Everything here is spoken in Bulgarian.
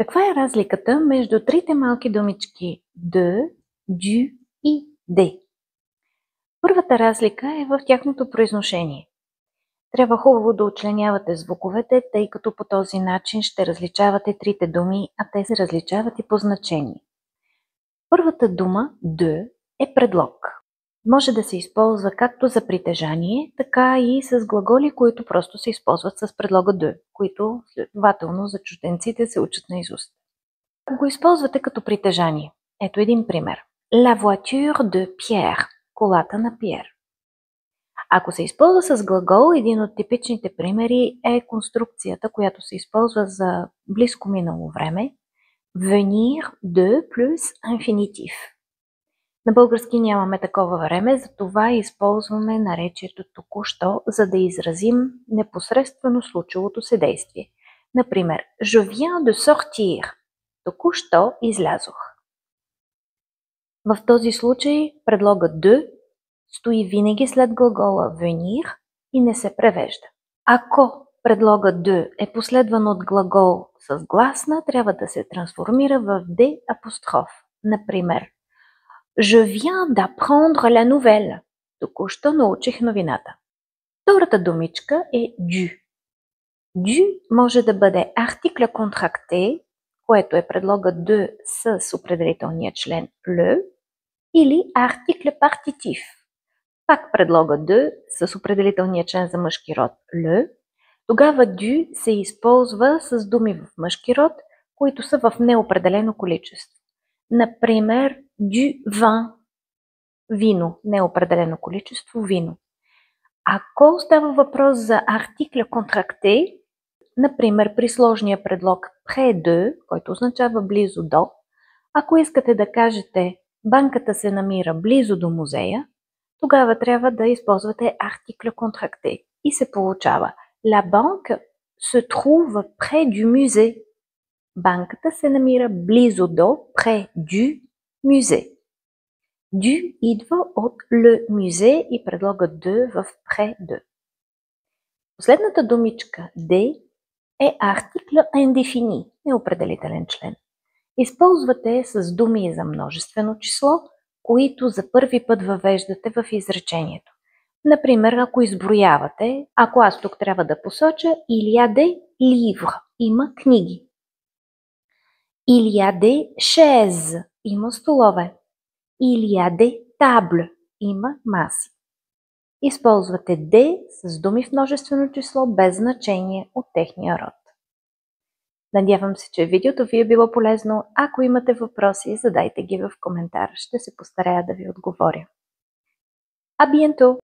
Каква е разликата между трите малки думички de, du и de? Първата разлика е в тяхното произношение. Трябва хубаво да учленявате звуковете, тъй като по този начин ще различавате трите думи, а те се различават и по значение. Първата дума de е предлог. Може да се използва както за притежание, така и с глаголи, които просто се използват с предлога de, които следователно за чужденците се учат наизуст. Ако го използвате като притежание, ето един пример. La voiture de Pierre, колата на Пиер. Ако се използва с глагол, един от типичните примери е конструкцията, която се използва за близко минало време. Venir de plus infinitif. На български нямаме такова време, затова използваме наречието току-що, за да изразим непосредствено случилото се действие. Например, je viens de sortir. Току-що излязох. В този случай предлогът de стои винаги след глагола venir и не се превежда. Ако предлогът de е последван от глагол с гласна, трябва да се трансформира в de апостроф. Например, je viens d'apprendre la nouvelle. Току-що научих новината. Втората думичка е du. Du може да бъде article contracté, което е предлогът de с определителния член le, или article partitif. Пак предлогът de с определителния член за мъжки род le. Тогава du се използва с думи в мъжки род, които са в неопределено количество. Например, du vin. Вино, неопределено количество вино. Ако става въпрос за article contracté, например при сложния предлог près de, който означава близо до, ако искате да кажете банката се намира близо до музея, тогава трябва да използвате article contracté и се получава La banque se trouve près du musée. Банката се намира близо до près du musée. Du идва от le musée и предлогът de в près de. Последната думичка de е article indéfini, неопределителен член. Използвате с думи за множествено число, които за първи път въвеждате в изречението. Например, ако изброявате, ако аз тук трябва да посоча il y a des livres, има книги. Il y a des chaises, има столове. Il y a des tables, има маси. Използвате de с думи в множествено число без значение от техния род. Надявам се, че видеото ви е било полезно. Ако имате въпроси, задайте ги в коментар. Ще се постарая да ви отговоря. А bientôt!